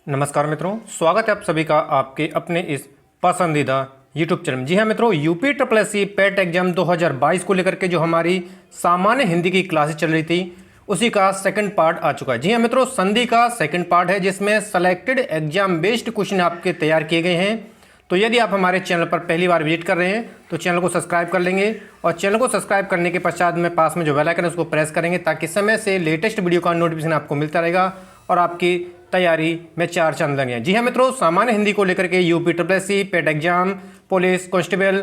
नमस्कार मित्रों, स्वागत है आप सभी का आपके अपने इस पसंदीदा यूट्यूब चैनल में। जी हाँ मित्रों, UP triple S C PET exam 2022 को लेकर के जो हमारी सामान्य हिंदी की क्लासेस चल रही थी उसी का सेकंड पार्ट आ चुका है। जी हाँ मित्रों, संधि का सेकंड पार्ट है जिसमें सेलेक्टेड एग्जाम बेस्ड क्वेश्चन आपके तैयार किए गए हैं। तो यदि आप हमारे चैनल पर पहली बार विजिट कर रहे हैं तो चैनल को सब्सक्राइब कर लेंगे और चैनल को सब्सक्राइब करने के पश्चात में पास में जो बेल आइकन है उसको प्रेस करेंगे ताकि समय से लेटेस्ट वीडियो का नोटिफिकेशन आपको मिलता रहेगा और आपकी तैयारी में चार चांद लगे हैं। जी हाँ मित्रों, सामान्य हिंदी को लेकर के UP triple S C PET exam, police constable,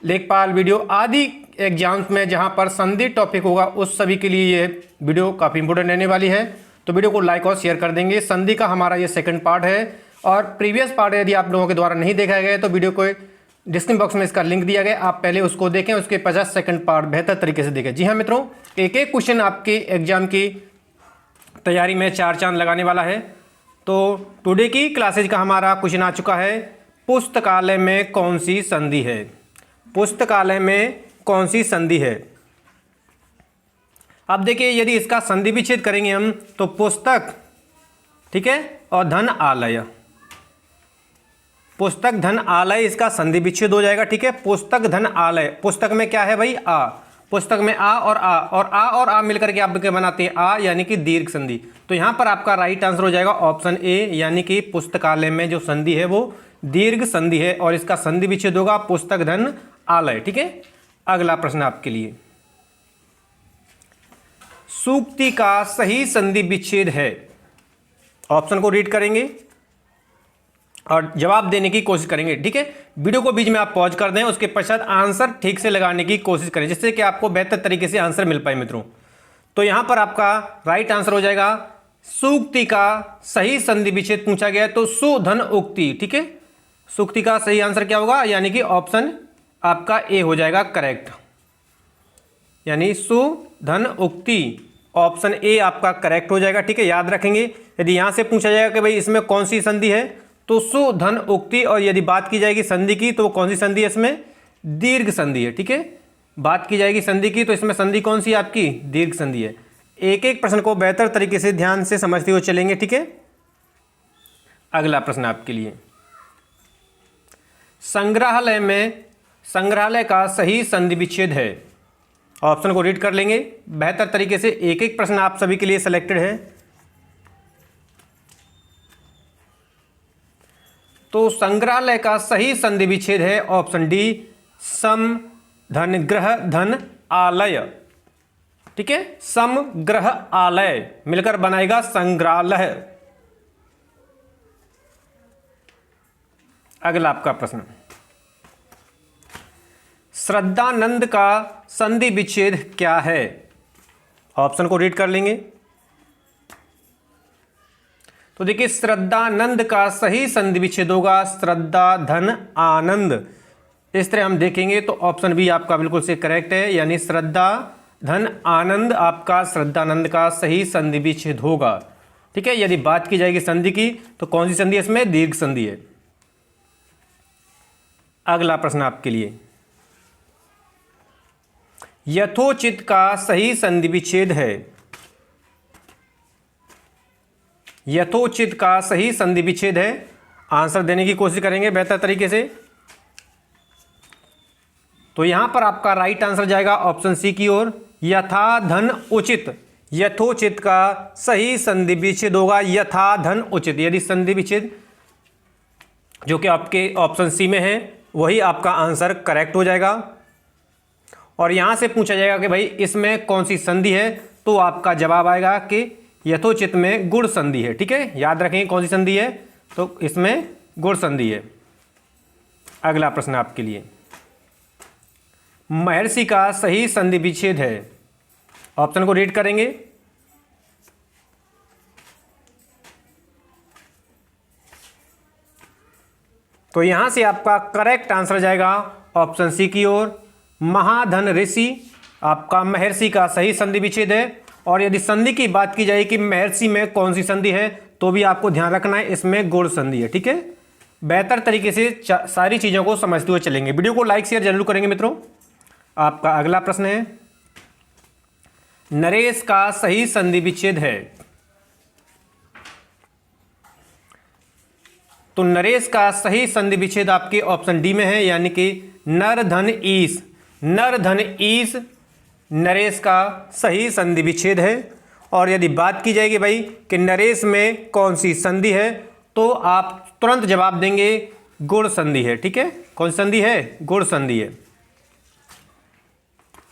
लेखपाल वीडियो आदि एग्जाम्स में जहां पर संधि टॉपिक होगा उस सभी के लिए ये वीडियो काफ़ी इंपोर्टेंट रहने वाली है। तो वीडियो को लाइक और शेयर कर देंगे। संधि का हमारा ये सेकंड पार्ट है और प्रीवियस पार्ट यदि आप लोगों के द्वारा नहीं देखा गया तो वीडियो को डिस्क्रिप्शन बॉक्स में इसका लिंक दिया गया, आप पहले उसको देखें, उसके 50 सेकंड पार्ट बेहतर तरीके से देखें। जी हाँ मित्रों, एक एक क्वेश्चन आपके एग्जाम की तैयारी में चार चांद लगाने वाला है। तो टुडे की क्लासेज का हमारा क्वेश्चन आ चुका है, पुस्तकालय में कौन सी संधि है। पुस्तकालय में कौन सी संधि है। अब देखिए, यदि इसका संधि विच्छेद करेंगे हम तो पुस्तक, ठीक है, और धन आलय, पुस्तक धन आलय इसका संधि विच्छेद हो जाएगा। ठीक है, पुस्तक धन आलय, पुस्तक में क्या है भाई, आ, पुस्तक में आ और आ और आ मिलकर के आप क्या बनाते हैं, आ यानी कि दीर्घ संधि। तो यहां पर आपका राइट आंसर हो जाएगा ऑप्शन ए, यानी कि पुस्तकालय में जो संधि है वो दीर्घ संधि है और इसका संधि विच्छेद होगा पुस्तक धन आलय। ठीक है, अगला प्रश्न आपके लिए, सूक्ति का सही संधि विच्छेद है। ऑप्शन को रीड करेंगे और जवाब देने की कोशिश करेंगे। ठीक है, वीडियो को बीच में आप पॉज कर दें, उसके पश्चात आंसर ठीक से लगाने की कोशिश करें जिससे कि आपको बेहतर तरीके से आंसर मिल पाए मित्रों। तो यहां पर आपका राइट आंसर हो जाएगा, सूक्ति का सही संधि विच्छेद पूछा गया है तो सु धन उक्ति। ठीक है, सूक्ति का सही आंसर क्या होगा, यानी कि ऑप्शन आपका ए हो जाएगा करेक्ट, यानी सु धन उक्ति, ऑप्शन ए आपका करेक्ट हो जाएगा। ठीक है, याद रखेंगे, यदि यहां से पूछा जाएगा कि भाई इसमें कौन सी संधि है तो सु धन उक्ति, और यदि बात की जाएगी संधि की तो कौन सी संधि है, इसमें दीर्घ संधि है। ठीक है, बात की जाएगी संधि की तो इसमें संधि कौन सी आपकी, दीर्घ संधि है। एक एक प्रश्न को बेहतर तरीके से ध्यान से समझते हुए चलेंगे। ठीक है, अगला प्रश्न आपके लिए, संग्रहालय में संग्रहालय का सही संधि विच्छेद है। ऑप्शन को रीड कर लेंगे बेहतर तरीके से, एक एक प्रश्न आप सभी के लिए सिलेक्टेड है। तो संग्रहालय का सही संधि विच्छेद है ऑप्शन डी, सम धन ग्रह धन आलय। ठीक है, सम ग्रह आलय मिलकर बनाएगा संग्रहालय। अगला आपका प्रश्न, श्रद्धानंद का संधि विच्छेद क्या है। ऑप्शन को रीड कर लेंगे। तो देखिए, श्रद्धानंद का सही संधि विच्छेद होगा श्रद्धा धन आनंद। इस तरह हम देखेंगे तो ऑप्शन बी आपका बिल्कुल से करेक्ट है, यानी श्रद्धा धन आनंद आपका श्रद्धानंद का सही संधि विच्छेद होगा। ठीक है, यदि बात की जाएगी संधि की तो कौन सी संधि है, इसमें दीर्घ संधि है। अगला प्रश्न आपके लिए, यथोचित का सही संधि विच्छेद है। यथोचित का सही संधि विच्छेद है, आंसर देने की कोशिश करेंगे बेहतर तरीके से। तो यहां पर आपका राइट आंसर जाएगा ऑप्शन सी की ओर, यथा धन उचित। यथोचित का सही संधि विच्छेद होगा यथा धन उचित। यदि संधि विच्छेद जो कि आपके ऑप्शन सी में है वही आपका आंसर करेक्ट हो जाएगा। और यहां से पूछा जाएगा कि भाई इसमें कौन सी संधि है तो आपका जवाब आएगा कि यथोचित में गुण संधि है। ठीक है, याद रखें कौन सी संधि है, तो इसमें गुण संधि है। अगला प्रश्न आपके लिए, महर्षि का सही संधि विच्छेद है। ऑप्शन को रीड करेंगे। तो यहां से आपका करेक्ट आंसर जाएगा ऑप्शन सी की ओर, महाधन ऋषि आपका महर्षि का सही संधि विच्छेद है। और यदि संधि की बात की जाए कि महर्षि में कौन सी संधि है तो भी आपको ध्यान रखना है, इसमें गुण संधि है। ठीक है, बेहतर तरीके से सारी चीजों को समझते हुए चलेंगे। वीडियो को लाइक शेयर जरूर करेंगे मित्रों। आपका अगला प्रश्न है, नरेश का सही संधि विच्छेद है। तो नरेश का सही संधि विच्छेद आपके ऑप्शन डी में है, यानी कि नर धन ईस। नर धन ईस नरेश का सही संधि विच्छेद है। और यदि बात की जाएगी भाई कि नरेश में कौन सी संधि है, तो आप तुरंत जवाब देंगे गुण संधि है। ठीक है, कौन संधि है? गुण संधि है।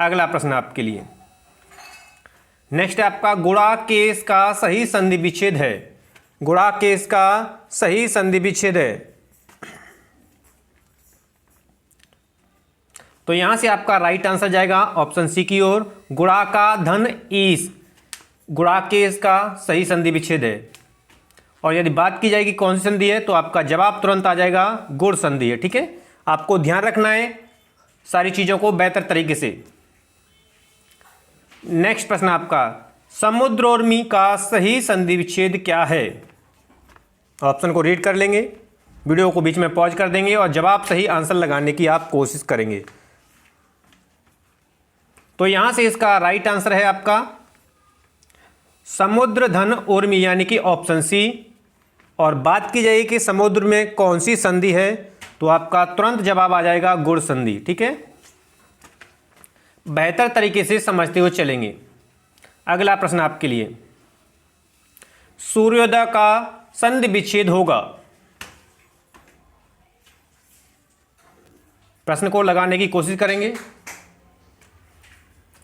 अगला प्रश्न आपके लिए नेक्स्ट आपका गुणाकेश का सही संधि विच्छेद है। गुणाकेश का सही संधि विच्छेद है। तो यहां से आपका राइट आंसर जाएगा ऑप्शन सी की ओर, गुणा का धन ईस गुणाकेश का सही संधि विच्छेद है। और यदि बात की जाएगी कौन सी संधि है, तो आपका जवाब तुरंत आ जाएगा गुण संधि है। ठीक है, आपको ध्यान रखना है सारी चीजों को बेहतर तरीके से। नेक्स्ट प्रश्न आपका, समुद्रोर्मी का सही संधि विच्छेद क्या है? ऑप्शन को रीड कर लेंगे, वीडियो को बीच में पॉज कर देंगे और जवाब सही आंसर लगाने की आप कोशिश करेंगे। तो यहां से इसका राइट आंसर है आपका समुद्र धन उर्मी, यानी कि ऑप्शन सी। और बात की जाएगी कि समुद्र में कौन सी संधि है, तो आपका तुरंत जवाब आ जाएगा गुण संधि। ठीक है, बेहतर तरीके से समझते हुए चलेंगे। अगला प्रश्न आपके लिए, सूर्योदय का संधि विच्छेद होगा। प्रश्न को लगाने की कोशिश करेंगे।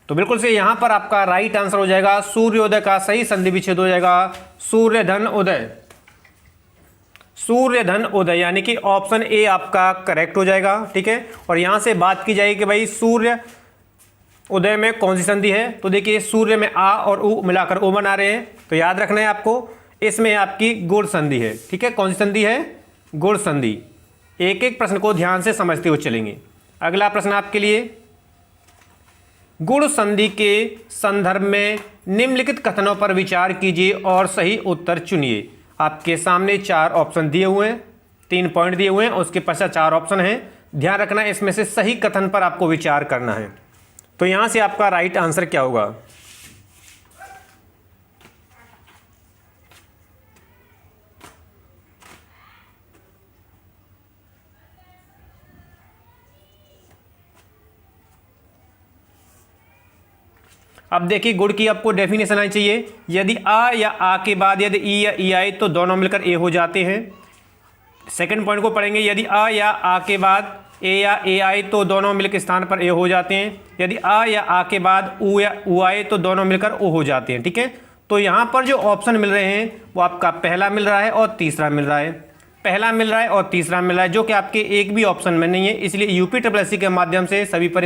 तो बिल्कुल से यहां पर आपका राइट आंसर हो जाएगा सूर्योदय का सही संधि विच्छेद हो जाएगा सूर्य धन उदय। सूर्य धन उदय यानी कि ऑप्शन ए आपका करेक्ट हो जाएगा। ठीक है, और यहां से बात की जाएगी कि भाई सूर्य उदय में कौन सी संधि है, तो देखिए सूर्य में आ और उ मिलाकर ओ बना रहे हैं, तो याद रखना है आपको, इसमें आपकी गुण संधि है। ठीक है, कौन सी संधि है? गुण संधि। एक एक प्रश्न को ध्यान से समझते हुए चलेंगे। अगला प्रश्न आपके लिए, गुण संधि के संदर्भ में निम्नलिखित कथनों पर विचार कीजिए और सही उत्तर चुनिए। आपके सामने 4 ऑप्शन दिए हुए हैं, 3 पॉइंट दिए हुए हैं, उसके पश्चात 4 ऑप्शन हैं। ध्यान रखना है इसमें से सही कथन पर आपको विचार करना है। तो यहां से आपका राइट आंसर क्या होगा? अब देखिए गुण की आपको डेफिनेशन आनी चाहिए। यदि आ या आ के बाद यदि ई या ई आए तो दोनों मिलकर ए हो जाते हैं। सेकंड पॉइंट को पढ़ेंगे, यदि आ या आ के बाद ए या ए आए तो दोनों मिलकर स्थान पर ए हो जाते हैं। यदि आ या आ के बाद उ या उ आए तो दोनों मिलकर ओ हो जाते हैं। ठीक है, तो यहाँ पर जो ऑप्शन मिल रहे हैं वो आपका पहला मिल रहा है और तीसरा मिल रहा है। पहला मिल रहा है और तीसरा मिल रहा है, जो कि आपके एक भी ऑप्शन में नहीं है। इसलिए यूपी SSC के माध्यम से सभी पर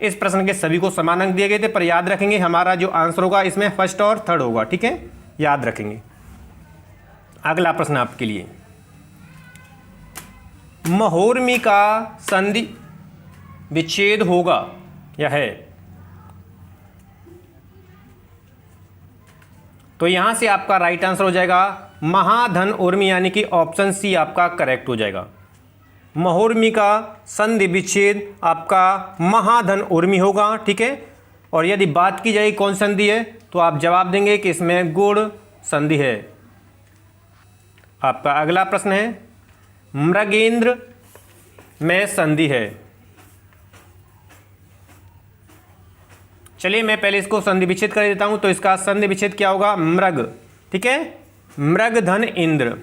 इस प्रश्न के सभी को समान अंक दिए गए थे। पर याद रखेंगे हमारा जो आंसर होगा इसमें फर्स्ट और थर्ड होगा। ठीक है, याद रखेंगे। अगला प्रश्न आपके लिए, महोर्मी का संधि विच्छेद होगा या है? तो यहां से आपका राइट आंसर हो जाएगा महाधन उर्मी, यानी कि ऑप्शन सी आपका करेक्ट हो जाएगा। महोर्मी का संधि विच्छेद आपका महाधन उर्मी होगा। ठीक है, और यदि बात की जाए कौन संधि है, तो आप जवाब देंगे कि इसमें गुण संधि है। आपका अगला प्रश्न है, मृगेंद्र में संधि है। चलिए मैं पहले इसको संधि विच्छेद कर देता हूं। तो इसका संधि विच्छेद क्या होगा? मृग। ठीक है, मृग धन इंद्र।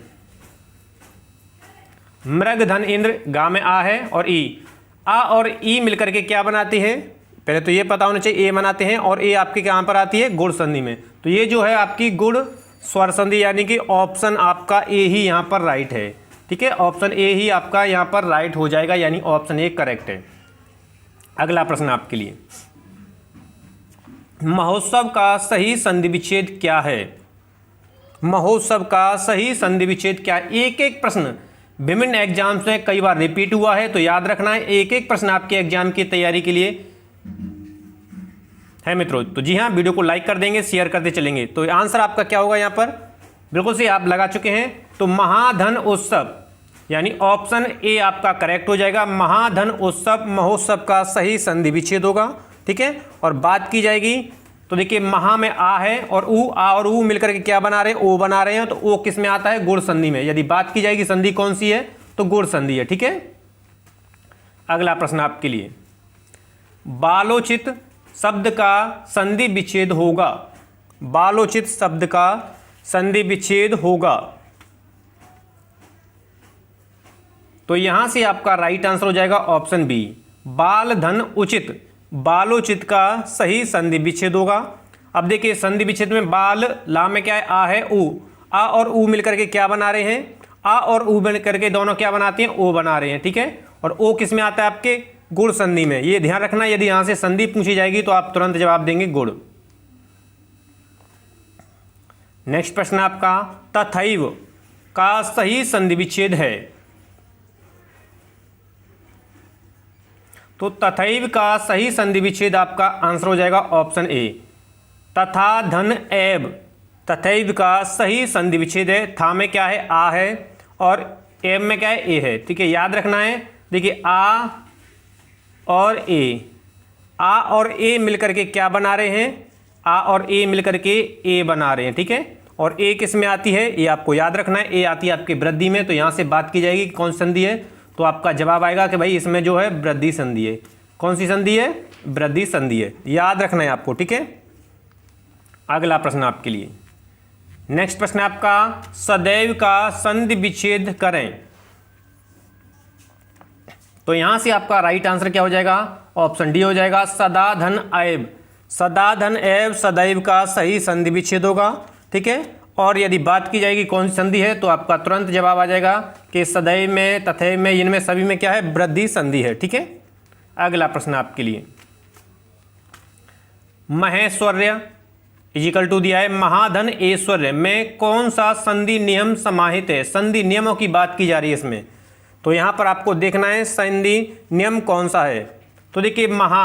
मृग धन इंद्र, गा में आ है और ई, आ और ई मिलकर के क्या बनाती है? पहले तो ये पता होना चाहिए, ए बनाते हैं और ए आपके कहां पर आती है? गुण संधि में। तो ये जो है आपकी गुण स्वर संधि, यानी कि ऑप्शन आपका ए ही यहां पर राइट है। ठीक है, ऑप्शन ए ही आपका यहां पर राइट हो जाएगा, यानी ऑप्शन ए करेक्ट है। अगला प्रश्न आपके लिए, महोत्सव का सही संधि विच्छेद क्या है? महोत्सव का सही संधि विच्छेद क्या है? एक एक प्रश्न विभिन्न एग्जाम्स में कई बार रिपीट हुआ है, तो याद रखना है एक एक प्रश्न आपके एग्जाम की तैयारी के लिए है मित्रों। तो जी हाँ, वीडियो को लाइक कर देंगे, शेयर करते चलेंगे। तो आंसर आपका क्या होगा? यहाँ पर बिल्कुल से आप लगा चुके हैं। तो महाधन उत्सव यानी ऑप्शन ए आपका करेक्ट हो जाएगा। महाधन उत्सव महोत्सव का सही संधि विच्छेद होगा। ठीक है, और बात की जाएगी तो देखिए महा में आ है और ऊ, आ और ऊ मिलकर के क्या बना रहे हैं, ओ बना रहे हैं। तो ओ किस में आता है, गुण संधि में। यदि बात की जाएगी संधि कौन सी है, तो गुण संधि है। ठीक है, अगला प्रश्न आपके लिए, बालोचित शब्द का संधि विच्छेद होगा। बालोचित शब्द का संधि विच्छेद होगा। तो यहां से आपका राइट आंसर हो जाएगा ऑप्शन बी, बाल धन उचित। बालोचित का सही संधि विच्छेद होगा। अब देखिए संधि विच्छेद में बाल, ला में क्या है, आ है, ऊ, आ और ऊ मिलकर के क्या बना रहे हैं, आ और ऊ मिलकर के दोनों क्या बनाते हैं, ओ बना रहे हैं। ठीक है, और ओ किस में आता है, आपके गुण संधि में। ये ध्यान रखना, यदि यहां से संधि पूछी जाएगी तो आप तुरंत जवाब देंगे गुण। नेक्स्ट प्रश्न आपका, तथैव का सही संधि विच्छेद है। तो तथैव का सही संधि विच्छेद आपका आंसर हो जाएगा ऑप्शन ए, तथा धन एव। तथैव का सही संधि विच्छेद है। था में क्या है, आ है, और एव में क्या है, ए है। ठीक है, याद रखना है। देखिए आ और ए, आ और ए मिलकर के क्या बना रहे हैं, आ और ए मिलकर के ए बना रहे हैं। ठीक है, और ए किस में आती है, ये आपको याद रखना है। ए आती है आपकी वृद्धि में। तो यहाँ से बात की जाएगी कौन सी संधि है, तो आपका जवाब आएगा कि भाई इसमें जो है वृद्धि संधि है। कौन सी संधि है, वृद्धि संधि है। याद रखना है आपको। ठीक है, अगला प्रश्न आपके लिए, नेक्स्ट प्रश्न आपका, सदैव का संधि विच्छेद करें। तो यहां से आपका राइट आंसर क्या हो जाएगा, ऑप्शन डी हो जाएगा, सदा धन एव। सदा धन एव सदैव का सही संधि विच्छेद होगा। ठीक है, और यदि बात की जाएगी कौन सी संधि है, तो आपका तुरंत जवाब आ जाएगा कि सदैव में, तथैव में, इनमें सभी में क्या है, वृद्धि संधि है। ठीक है, अगला प्रश्न आपके लिए, महेश्वर्य इजिकल टू दिया है महाधन ऐश्वर्य में कौन सा संधि नियम समाहित है। संधि नियमों की बात की जा रही है इसमें। तो यहां पर आपको देखना है संधि नियम कौन सा है। तो देखिए महा,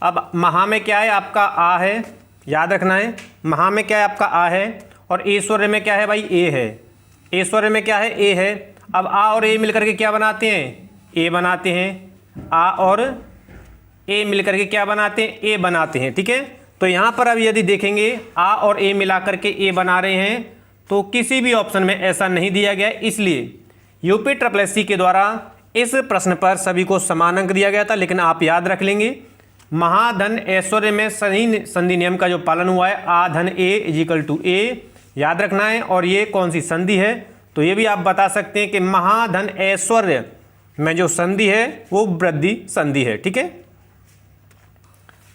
अब महा में क्या है, आपका आ है, याद रखना है। महा में क्या है, आपका आ है, और ऐश्वर्य में क्या है भाई, ए है। ऐश्वर्य में क्या है, ए है। अब आ और ए मिलकर के क्या बनाते हैं, ए बनाते हैं। आ और ए मिलकर के क्या बनाते हैं, ए बनाते हैं। ठीक है, तो यहाँ पर अब यदि देखेंगे आ और ए मिलाकर के ए बना रहे हैं, तो किसी भी ऑप्शन में ऐसा नहीं दिया गया। इसलिए यूपी SSSC के द्वारा इस प्रश्न पर सभी को समान अंक दिया गया था। लेकिन आप याद रख लेंगे, महाधन ऐश्वर्य में सही संधि नियम का जो पालन हुआ है, आ धन ए इजिकल टू ए, याद रखना है। और ये कौन सी संधि है, तो ये भी आप बता सकते हैं कि महाधन ऐश्वर्य में जो संधि है वो वृद्धि संधि है। ठीक है,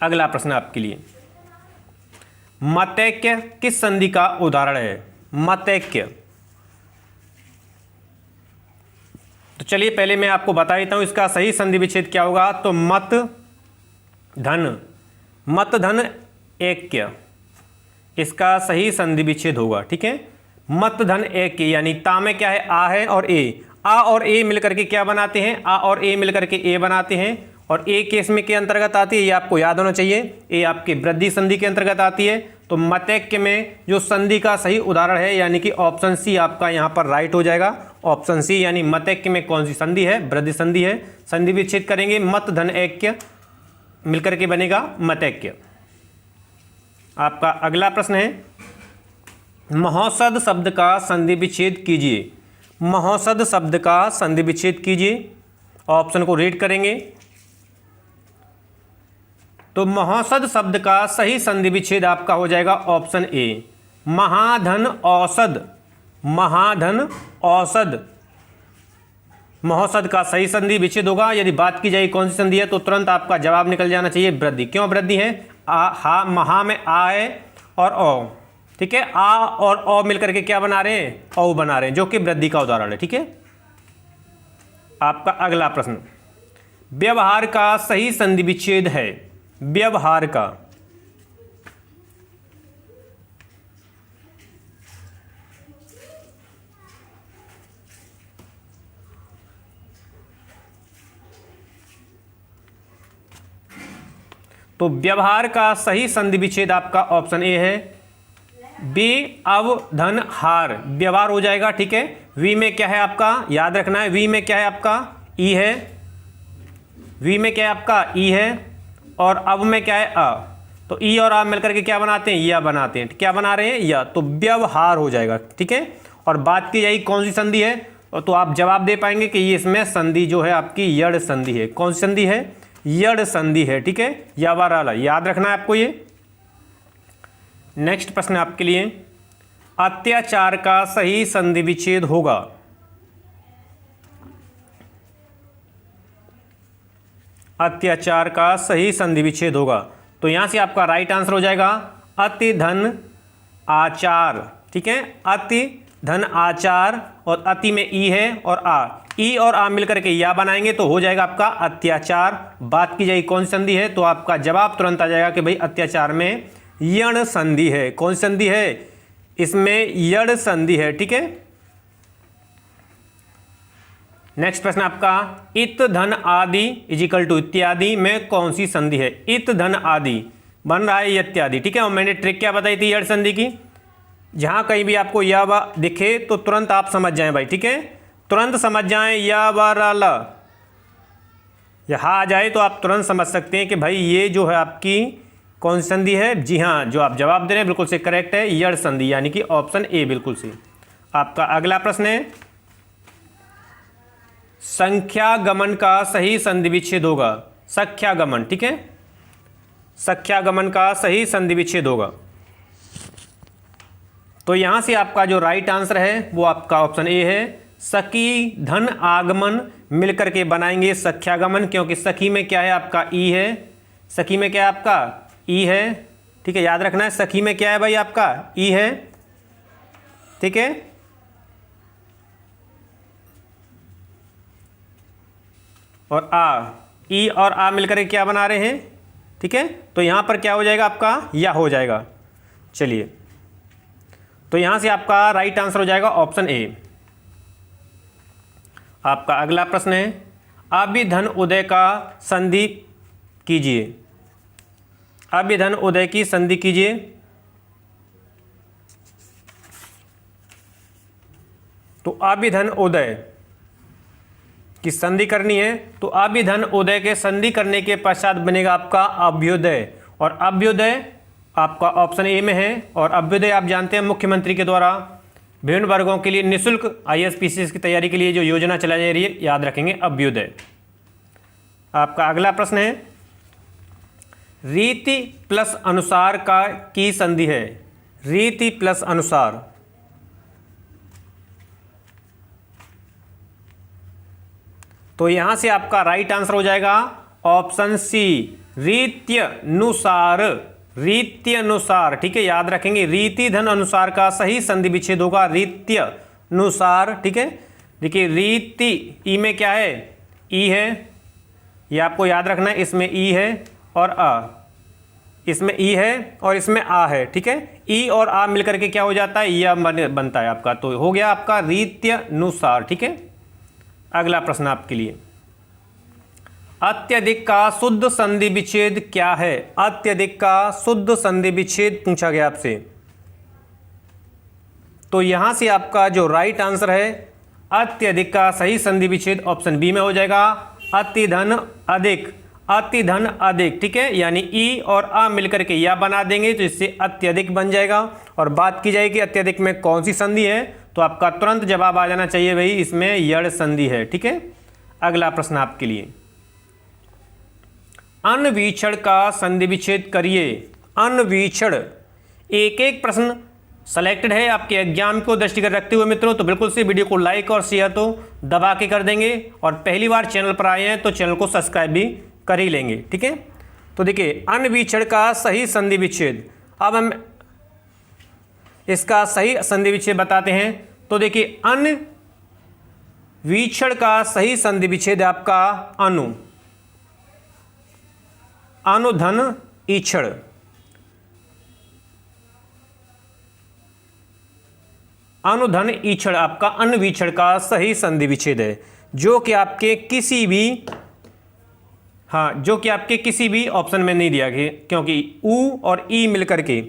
अगला प्रश्न आपके लिए, मतैक्य किस संधि का उदाहरण है। मतैक्य, तो चलिए पहले मैं आपको बता देता हूं इसका सही संधि विच्छेद क्या होगा। तो मत धन ऐक्य, इसका सही संधि विच्छेद होगा। ठीक है, मत धन ऐक्य, यानी ता में क्या है, आ है और ए। आ और ए मिलकर के क्या बनाते हैं, आ और ए मिलकर के ए बनाते हैं। और ए केस में के अंतर्गत आती है, ये आपको याद होना चाहिए। ए आपके वृद्धि संधि के अंतर्गत आती है। तो मतैक्य में जो संधि का सही उदाहरण है, यानी कि ऑप्शन सी आपका यहाँ पर राइट हो जाएगा। ऑप्शन सी, यानी मतैक्य में कौन सी संधि है, वृद्धि संधि है। संधि विच्छेद करेंगे, मत धन ऐक्य मिलकर के बनेगा मतैक्य। आपका अगला प्रश्न है, महौषध शब्द का संधि विच्छेद कीजिए। महौषध शब्द का संधि विच्छेद कीजिए। ऑप्शन को रीड करेंगे, तो महौषध शब्द का सही संधि विच्छेद आपका हो जाएगा ऑप्शन ए, महाधन औषध। महाधन औषध, महौषध का सही संधि विच्छेद होगा। यदि बात की जाए कौन सी संधि है, तो तुरंत आपका जवाब निकल जाना चाहिए वृद्धि। क्यों वृद्धि है, महा में आ है और औ। ठीक है, आ और औ मिलकर के क्या बना रहे हैं, औ बना रहे हैं, जो कि वृद्धि का उदाहरण है। ठीक है, आपका अगला प्रश्न, व्यवहार का सही संधि विच्छेद है। व्यवहार का, तो व्यवहार का सही संधि विच्छेद आपका ऑप्शन ए है, बे अवधन हार। व्यवहार हो जाएगा। ठीक है, वी में क्या है आपका, याद रखना है, वी में क्या है आपका, ई है। वी में क्या है आपका, ई है, और अब में क्या है, अ। तो ई और आ मिलकर के क्या बनाते हैं, या बनाते हैं। क्या बना रहे हैं, या, तो व्यवहार हो जाएगा। ठीक है, और बात की जाएगी कौन सी संधि है, तो आप जवाब दे पाएंगे कि ये इसमें संधि जो है आपकी यड़ संधि है। कौन सी संधि है, यड़ संधि है। ठीक है, यावाराला, याद रखना है आपको ये। नेक्स्ट प्रश्न आपके लिए, अत्याचार का सही संधि विच्छेद होगा। अत्याचार का सही संधि विच्छेद होगा, तो यहां से आपका राइट आंसर हो जाएगा अति धन आचार। ठीक है, अति धन आचार, और अति में ई है और आ, ई और आ मिलकर के या बनाएंगे तो हो जाएगा आपका अत्याचार। बात की जाएगी कौन सी संधि है, तो आपका जवाब तुरंत आ जाएगा कि भाई अत्याचार में यण संधि है। कौन सी संधि है, इसमें यण संधि है। ठीक है, नेक्स्ट प्रश्न आपका, इत धन आदि इजिकल टू इत्यादि में कौन सी संधि है। इत धन आदि बन रहा है इत्यादि। ठीक है, और मैंने ट्रिक क्या बताई थी यड़ संधि की, जहां कहीं भी आपको या व दिखे तो तुरंत आप समझ जाएं भाई। ठीक है, तुरंत समझ जाएं, या व रा ला यहाँ आ जाए तो आप तुरंत समझ सकते हैं कि भाई ये जो है आपकी कौन सी संधि है। जी हाँ, जो आप जवाब दे रहे हैं बिल्कुल से करेक्ट है, यड़ संधि, यानी कि ऑप्शन ए बिल्कुल से। आपका अगला प्रश्न है, संख्यागमन का सही संधि विच्छेद होगा। संख्यागमन, ठीक है, संख्यागमन का सही संधि विच्छेद होगा, तो यहां से आपका जो राइट आंसर है वो आपका ऑप्शन ए है, सखी धन आगमन मिलकर के बनाएंगे संख्यागमन, क्योंकि सखी में क्या है आपका ई है। सखी में क्या है आपका ई है। ठीक है, याद रखना है, सखी में क्या है भाई आपका ई है। ठीक है, और आ, ई और आ मिलकर के क्या बना रहे हैं। ठीक है, तो यहां पर क्या हो जाएगा आपका या हो जाएगा। चलिए, तो यहां से आपका राइट आंसर हो जाएगा ऑप्शन ए। आपका अगला प्रश्न है, अभिधन उदय का संधि कीजिए। अभिधन उदय की संधि कीजिए। तो अभिधन उदय की संधि करनी है, तो अभिधन उदय के संधि करने के पश्चात बनेगा आपका अभ्युदय, और अभ्युदय आपका ऑप्शन ए में है। और अभ्युदय आप जानते हैं मुख्यमंत्री के द्वारा विभिन्न वर्गों के लिए निःशुल्क IAS PCS की तैयारी के लिए जो योजना चलाई जा रही है, याद रखेंगे अभ्युदय। आपका अगला प्रश्न है, रीति प्लस अनुसार का की संधि है। रीति प्लस अनुसार, तो यहां से आपका राइट आंसर हो जाएगा ऑप्शन सी, रीत्यनुसार। रीत्यनुसार, ठीक है, याद रखेंगे, रीति धन अनुसार का सही संधि विच्छेद होगा रीत्यनुसार। ठीक है, देखिए रीति ई में क्या है, ई है, ये आपको याद रखना है, इसमें ई है और आ, इसमें ई है और इसमें आ है। ठीक है, ई और आ मिलकर के क्या हो जाता है, यह बनता है आपका, तो हो गया आपका रीत्यनुसार। ठीक है, अगला प्रश्न आपके लिए, अत्यधिक का शुद्ध संधि विच्छेद क्या है। अत्यधिक का शुद्ध संधि विच्छेद पूछा गया आपसे, तो यहां से आपका जो राइट आंसर है अत्यधिक का सही संधि विच्छेद ऑप्शन बी में हो जाएगा, अतिधन अधिक। अतिधन अधिक, ठीक है, यानी ई और आ मिलकर के या बना देंगे तो इससे अत्यधिक बन जाएगा। और बात की जाएगी अत्यधिक में कौन सी संधि है, तो आपका तुरंत जवाब आ जाना चाहिए भाई, इसमें यड़ संधि है। ठीक है, अगला प्रश्न आपके लिए, अन्वीक्षण का संधि विच्छेद करिए। अन्वीक्षण, एक एक प्रश्न सेलेक्टेड है आपके एग्जाम को दृष्टिगत रखते हुए मित्रों, तो बिल्कुल से वीडियो को लाइक और शेयर तो दबा के कर देंगे, और पहली बार चैनल पर आए हैं तो चैनल को सब्सक्राइब भी कर ही लेंगे। ठीक है, तो देखिए अन्वीक्षण का सही संधि विच्छेद, अब हम इसका सही संधि विच्छेद बताते हैं। तो देखिए अन्वीक्षण का सही संधि विच्छेद आपका अनुधन ईक्षण। अनुधन ईक्षण आपका अन्वीक्षण का सही संधि विच्छेद है, जो कि आपके किसी भी जो कि आपके किसी भी ऑप्शन में नहीं दिया गया, क्योंकि उ और ई मिलकर के,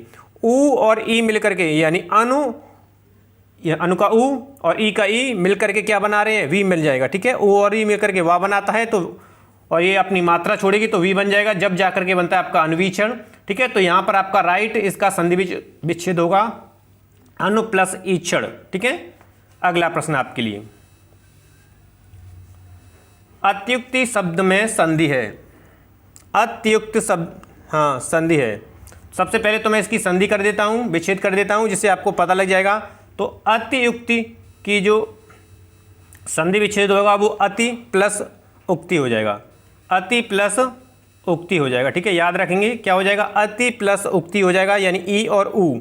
उ और ई मिलकर के, यानी अनु का उ और ई का ई मिलकर के क्या बना रहे हैं, वी मिल जाएगा। ठीक है, उ और ई मिलकर के वाह बनाता है, तो और ये अपनी मात्रा छोड़ेगी तो वी बन जाएगा, जब जाकर के बनता है आपका अन्वीक्षण। ठीक है, तो यहां पर आपका राइट इसका संधि विच्छेद होगा अनु प्लस ईक्षण। ठीक है, अगला प्रश्न आपके लिए, अत्युक्ति शब्द में संधि है। अत्युक्त शब्द, हाँ संधि है। सबसे पहले तो मैं इसकी संधि कर देता हूं, विच्छेद कर देता हूं, जिससे आपको पता लग जाएगा। तो अतियुक्ति की जो संधि विच्छेद होगा वो अति प्लस उक्ति हो जाएगा, अति प्लस उक्ति हो जाएगा। ठीक है, याद रखेंगे क्या हो जाएगा, अति प्लस उक्ति हो जाएगा, यानी ई और ऊ,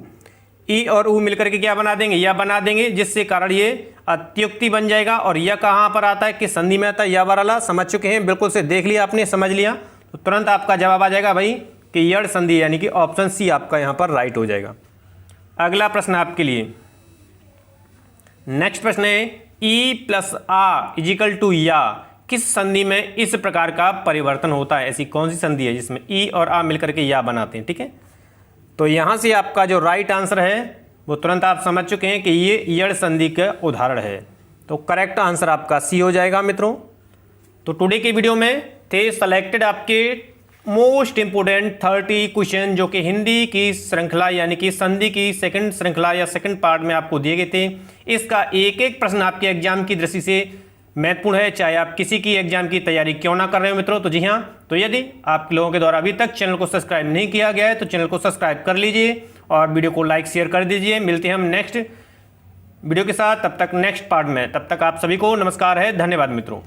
ई और ऊ मिलकर के क्या बना देंगे, या बना देंगे, जिससे कारण ये अत्युक्ति बन जाएगा। और यह कहाँ पर आता है, कि संधि में आता है, यह वाला समझ चुके हैं, बिल्कुल से देख लिया आपने, समझ लिया, तो तुरंत आपका जवाब आ जाएगा भाई कि यड़ संधि, यानी कि ऑप्शन सी आपका यहाँ पर राइट हो जाएगा। अगला प्रश्न आपके लिए, नेक्स्ट प्रश्न है, ई प्लस आ इजिकल टू या किस संधि में इस प्रकार का परिवर्तन होता है। ऐसी कौन सी संधि है जिसमें ई और आ मिलकर के या बनाते हैं। ठीक है, तो यहाँ से आपका जो राइट आंसर है वो तुरंत आप समझ चुके हैं कि ये यड़ संधि का उदाहरण है, तो करेक्ट आंसर आपका सी हो जाएगा मित्रों। तो टुडे की वीडियो में थे सेलेक्टेड आपके मोस्ट इंपोर्टेंट 30 क्वेश्चन, जो कि हिंदी की श्रृंखला यानी कि संधि की सेकंड श्रृंखला या सेकंड पार्ट में आपको दिए गए थे। इसका एक एक प्रश्न आपके एग्जाम की दृष्टि से महत्वपूर्ण है, चाहे आप किसी की एग्जाम की तैयारी क्यों ना कर रहे हो मित्रों। तो जी हाँ, तो यदि आप लोगों के द्वारा अभी तक चैनल को सब्सक्राइब नहीं किया गया है तो चैनल को सब्सक्राइब कर लीजिए और वीडियो को लाइक शेयर कर दीजिए। मिलते हैं हम नेक्स्ट वीडियो के साथ, तब तक नेक्स्ट पार्ट में, तब तक आप सभी को नमस्कार है, धन्यवाद मित्रों।